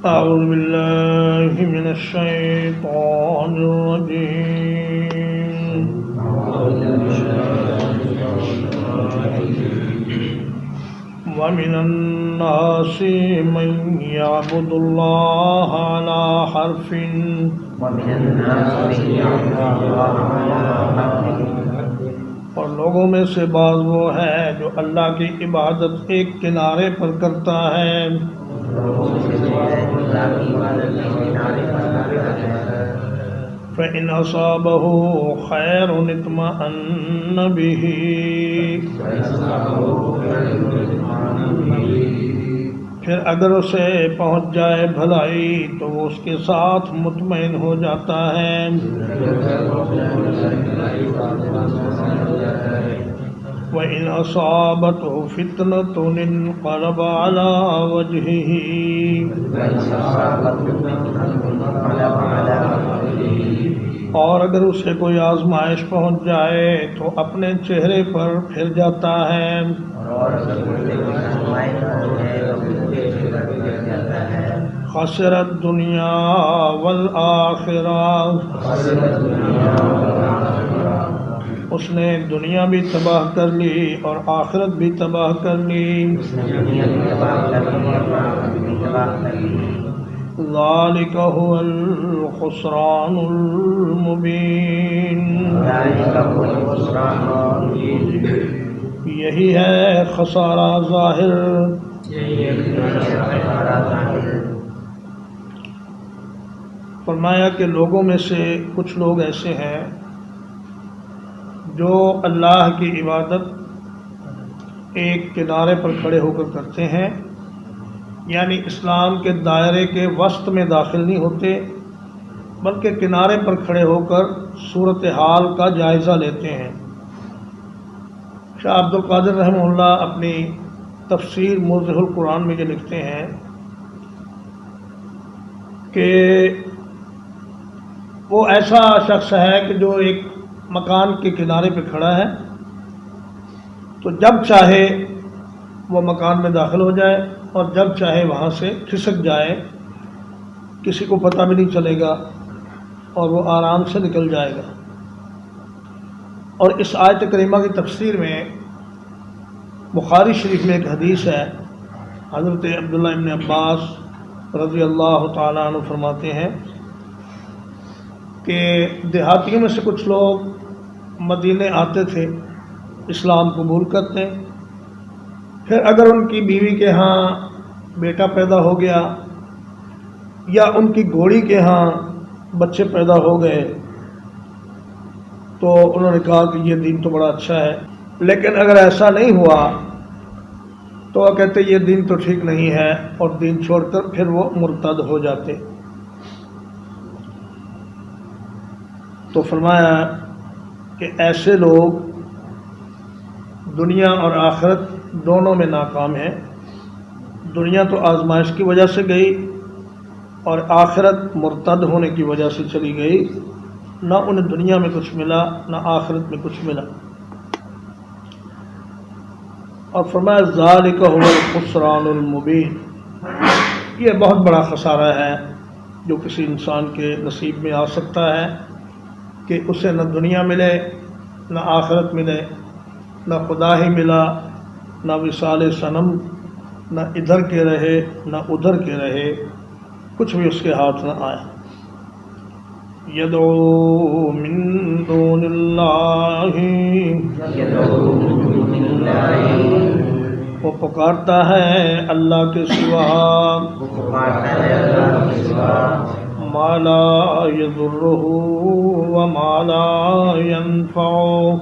أعوذ بالله من الشيطان الرجيم ومن الناس من يعبد الله على حرف اور لوگوں میں سے بعض وہ ہے جو اللہ کی عبادت ایک کنارے پر کرتا ہے فَإِنْ أَصَابَهُ خَيْرٌ اطْمَأَنَّ بِهِ پھر اگر اسے پہنچ جائے بھلائی تو وہ اس کے ساتھ مطمئن ہو جاتا ہے وَإِنْ أَصَابَتْهُ فِتْنَةٌ انقلب عَلَى وَجْهِهِ اور اگر اسے کوئی آزمائش پہنچ جائے تو اپنے چہرے پر پھر جاتا ہے خسر الدنیا والآخرہ اس نے دنیا بھی تباہ کر لی اور آخرت بھی تباہ کر لی ذالک هو الخسران المبین یہی ہے خسارہ ظاہر فرمایا کہ لوگوں میں سے کچھ لوگ ایسے ہیں جو اللہ کی عبادت ایک کنارے پر کھڑے ہو کر کرتے ہیں یعنی اسلام کے دائرے کے وسط میں داخل نہیں ہوتے بلکہ کنارے پر کھڑے ہو کر صورتحال کا جائزہ لیتے ہیں شاہ عبد القادر رحمہ اللہ اپنی تفسیر موضح القرآن میں یہ لکھتے ہیں کہ وہ ایسا شخص ہے کہ جو ایک مکان کے کنارے پہ کھڑا ہے تو جب چاہے وہ مکان میں داخل ہو جائے اور جب چاہے وہاں سے کھسک جائے کسی کو پتہ بھی نہیں چلے گا اور وہ آرام سے نکل جائے گا اور اس آیت کریمہ کی تفسیر میں بخاری شریف میں ایک حدیث ہے حضرت عبداللہ ابن عباس رضی اللہ تعالیٰ عنہ فرماتے ہیں کہ دیہاتیوں میں سے کچھ لوگ مدینے آتے تھے اسلام قبول کرتے پھر اگر ان کی بیوی کے ہاں بیٹا پیدا ہو گیا یا ان کی گھوڑی کے ہاں بچے پیدا ہو گئے تو انہوں نے کہا کہ یہ دین تو بڑا اچھا ہے لیکن اگر ایسا نہیں ہوا تو وہ کہتے یہ دین تو ٹھیک نہیں ہے اور دین چھوڑ کر پھر وہ مرتد ہو جاتے تو فرمایا کہ ایسے لوگ دنیا اور آخرت دونوں میں ناکام ہیں دنیا تو آزمائش کی وجہ سے گئی اور آخرت مرتد ہونے کی وجہ سے چلی گئی نہ انہیں دنیا میں کچھ ملا نہ آخرت میں کچھ ملا اور فرمایا ذالک هو الخسران المبین یہ بہت بڑا خسارہ ہے جو کسی انسان کے نصیب میں آ سکتا ہے کہ اسے نہ دنیا ملے نہ آخرت ملے نہ خدا ہی ملا نہ وصال صنم نہ ادھر کے رہے نہ ادھر کے رہے کچھ بھی اس کے ہاتھ نہ آیا یدعو من دون اللہ وہ پکارتا ہے اللہ کے سوا ما لا یضرہ وما لا ینفعہ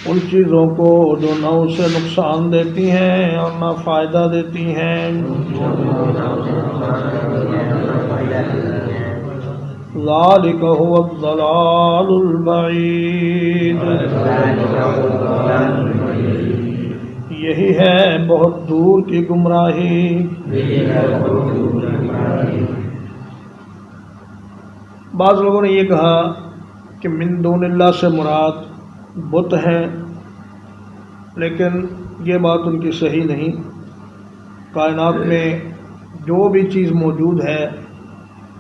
ان چیزوں کو جو نہ اسے نقصان دیتی ہیں اور نہ فائدہ دیتی ہیں ذالک هو الضلال البعید یہی ہے بہت دور کی گمراہی بعض لوگوں نے یہ کہا کہ من دون اللہ سے مراد بت ہیں لیکن یہ بات ان کی صحیح نہیں۔ کائنات میں جو بھی چیز موجود ہے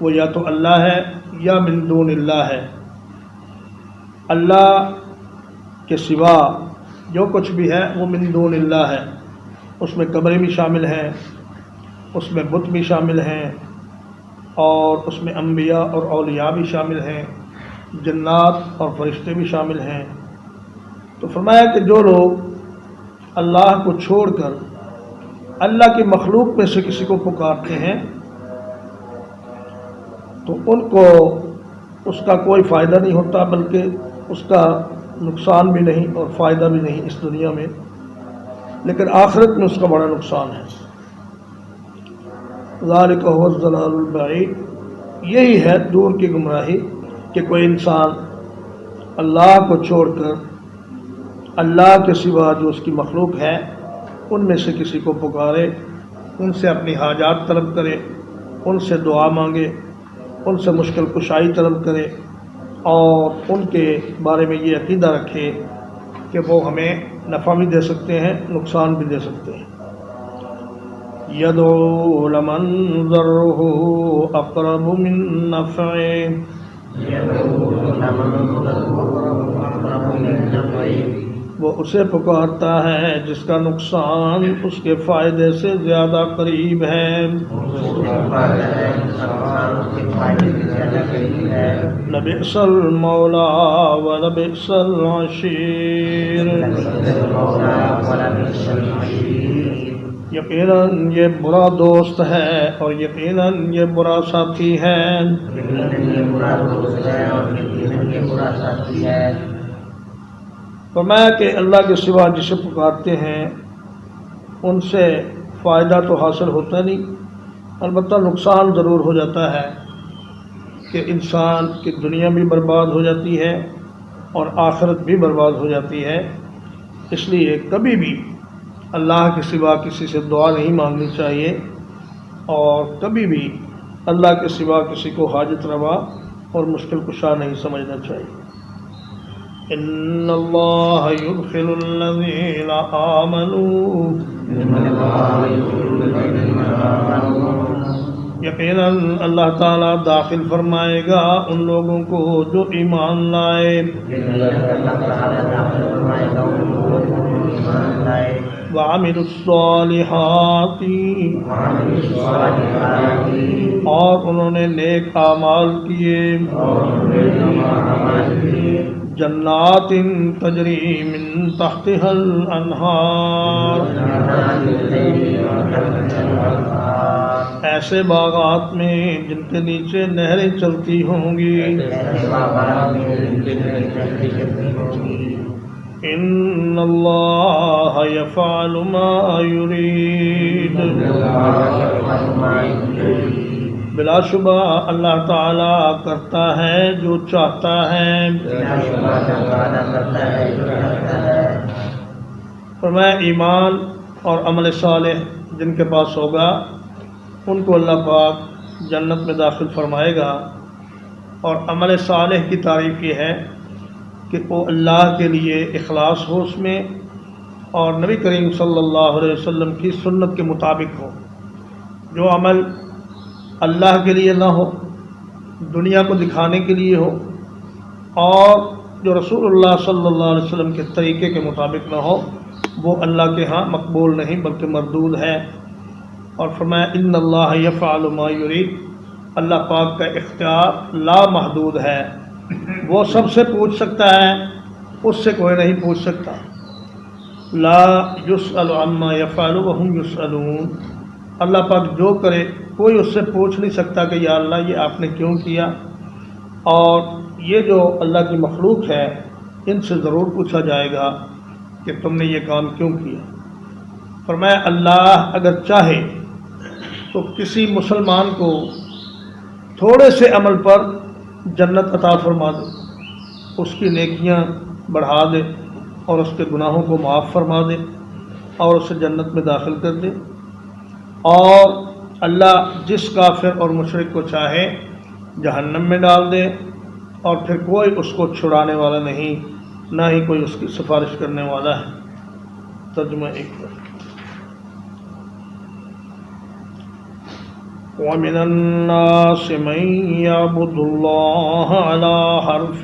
وہ یا تو اللہ ہے یا من دون اللہ ہے۔ اللہ کے سوا جو کچھ بھی ہے وہ من دون اللہ ہے۔ اس میں قبریں بھی شامل ہیں، اس میں بت بھی شامل ہیں، اور اس میں انبیاء اور اولیاء بھی شامل ہیں، جنات اور فرشتے بھی شامل ہیں۔ تو فرمایا کہ جو لوگ اللہ کو چھوڑ کر اللہ کی مخلوق میں سے کسی کو پکارتے ہیں تو ان کو اس کا کوئی فائدہ نہیں ہوتا، بلکہ اس کا نقصان بھی نہیں اور فائدہ بھی نہیں اس دنیا میں، لیکن آخرت میں اس کا بڑا نقصان ہے۔ ذالک هو الضلال البعید، یہی ہے دور کی گمراہی کہ کوئی انسان اللہ کو چھوڑ کر اللہ کے سوا جو اس کی مخلوق ہے ان میں سے کسی کو پکارے، ان سے اپنی حاجات طلب کرے، ان سے دعا مانگے، ان سے مشکل کشائی طلب کرے، اور ان کے بارے میں یہ عقیدہ رکھے کہ وہ ہمیں نفع بھی دے سکتے ہیں، نقصان بھی دے سکتے ہیں۔ یدعو لمن ضرہ اقرب من نفعہ، وہ اسے پکارتا ہے جس کا نقصان اس کے فائدے سے زیادہ قریب ہے۔ لبئس المولا ولبئس العشیر، یقیناً یہ برا دوست ہے اور یقیناً یہ برا ساتھی ہے۔ فرمایا کہ اللہ کے سوا جسے پکارتے ہیں ان سے فائدہ تو حاصل ہوتا نہیں، البتہ نقصان ضرور ہو جاتا ہے کہ انسان کی دنیا بھی برباد ہو جاتی ہے اور آخرت بھی برباد ہو جاتی ہے۔ اس لیے کبھی بھی اللہ کے سوا کسی سے دعا نہیں مانگنی چاہیے، اور کبھی بھی اللہ کے سوا کسی کو حاجت روا اور مشکل کشا نہیں سمجھنا چاہیے۔ ان اللہ یدخل الذین آمنوا، یقیناً اللہ تعالیٰ داخل فرمائے گا ان لوگوں کو جو ایمان لائے، وعملوا الصالحات، اور انہوں نے نیک اعمال کیے، جنات تجری من تحتها الانہار، ایسے باغات میں جن کے نیچے نہریں چلتی ہوں گی۔ ان اللہ یفعل ما یرید، بلا شبہ اللہ تعالیٰ کرتا ہے جو چاہتا ہے۔ فرمایا ایمان اور عمل صالح جن کے پاس ہوگا ان کو اللہ پاک جنت میں داخل فرمائے گا، اور عمل صالح کی تعریف یہ ہے کہ وہ اللہ کے لیے اخلاص ہو اس میں، اور نبی کریم صلی اللہ علیہ وسلم کی سنت کے مطابق ہو۔ جو عمل اللہ کے لیے نہ ہو، دنیا کو دکھانے کے لیے ہو، اور جو رسول اللہ صلی اللہ علیہ وسلم کے طریقے کے مطابق نہ ہو، وہ اللہ کے ہاں مقبول نہیں بلکہ مردود ہے۔ اور فرمایا ان اللہ یفعل ما یرید، اللہ پاک کا اختیار لا محدود ہے، وہ سب سے پوچھ سکتا ہے، اس سے کوئی نہیں پوچھ سکتا۔ لا یسأل عما یفعل وہم یسألون، اللہ پاک جو کرے کوئی اس سے پوچھ نہیں سکتا کہ یا اللہ یہ آپ نے کیوں کیا، اور یہ جو اللہ کی مخلوق ہے ان سے ضرور پوچھا جائے گا کہ تم نے یہ کام کیوں کیا۔ فرمایا اللہ اگر چاہے تو کسی مسلمان کو تھوڑے سے عمل پر جنت عطا فرما دے، اس کی نیکیاں بڑھا دے اور اس کے گناہوں کو معاف فرما دے اور اسے جنت میں داخل کر دے، اور اللہ جس کافر اور مشرک کو چاہے جہنم میں ڈال دے، اور پھر کوئی اس کو چھڑانے والا نہیں، نہ ہی کوئی اس کی سفارش کرنے والا ہے۔ ترجمہ ایک وَمِنَ النَّاسِ مَن يَعْبُدُ اللَّهَ عَلَى حَرْفٍ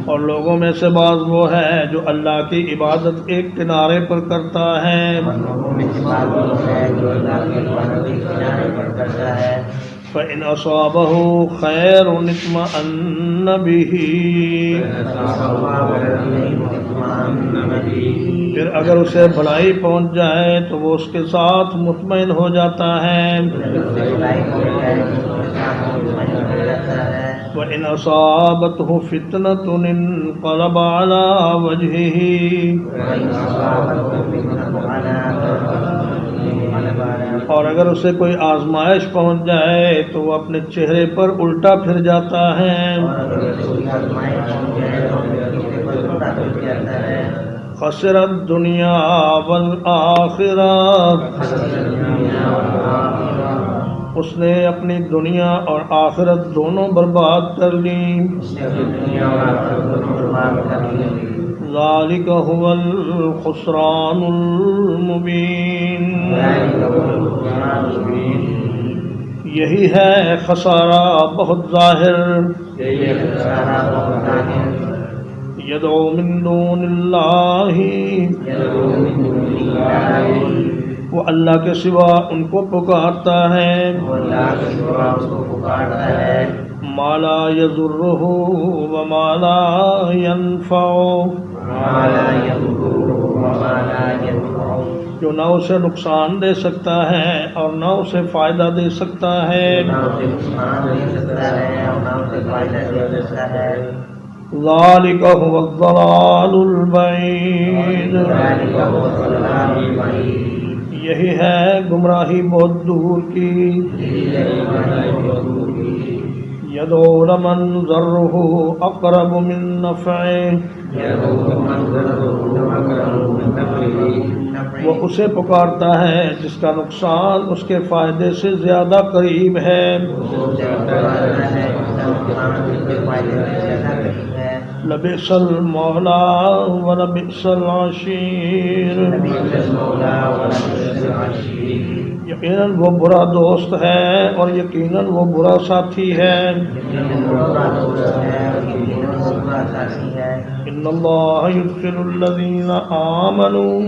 اور لوگوں میں سے بعض وہ ہے جو اللہ کی عبادت ایک کنارے پر کرتا ہے فَإِنْ أَصَابَهُ خَيْرٌ اطْمَأَنَّ بِهِ پھر اگر اسے بھلائی پہنچ جائے تو وہ اس کے ساتھ مطمئن ہو جاتا ہے وَإِنْ أَصَابَتْهُ فِتْنَةٌ انقلب عَلَى وَجْهِهِ اور اگر اسے کوئی آزمائش پہنچ جائے تو وہ اپنے چہرے پر الٹا پھر جاتا ہے خسر الدنیا والآخرہ اس نے اپنی دنیا اور آخرت دونوں برباد کر لی ذالک هو الخسران المبین یہی ہے خسارہ بہت ظاہر یدعو من دون اللہ وہ اللہ کے سوا ان کو پکارتا ہے ما لا یضرہ وما لا ینفعہ جو نہ اسے نقصان دے سکتا ہے اور نہ اسے فائدہ دے سکتا ہے ذالک هو الضلال البعید یہی ہے گمراہی بہت دور کی یدعو لمن ضرہ اقرب من نفعہ وہ اسے پکارتا ہے جس کا نقصان اس کے فائدے سے زیادہ قریب ہے لبئس المولا ولبئس العشیر یقیناً وہ برا دوست ہے اور یقیناً وہ برا ساتھی ہے ان اللہ یدخل الذین آمنوا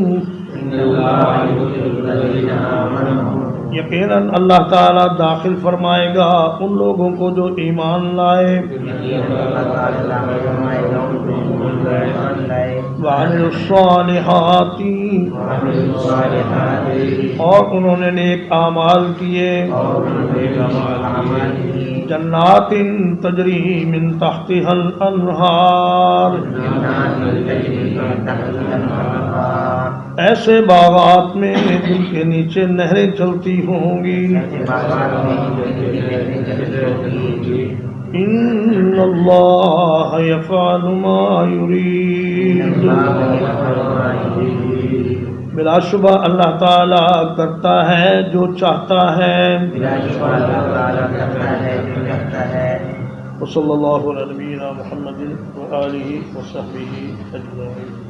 یقیناً اللہ تعالیٰ داخل فرمائے گا ان لوگوں کو جو ایمان لائے وعملوا الصالحات اور انہوں نے نیک اعمال کیے جنات تجری من تحتها الانہار ایسے باغات میں جن کے نیچے نہریں چلتی ہوں گی ان اللہ یفعل ما یرید بلا شبہ اللہ تعالیٰ کرتا ہے جو چاہتا ہے وصلی اللہ علی نبینا محمد وآلہ وصحبہ اجمعین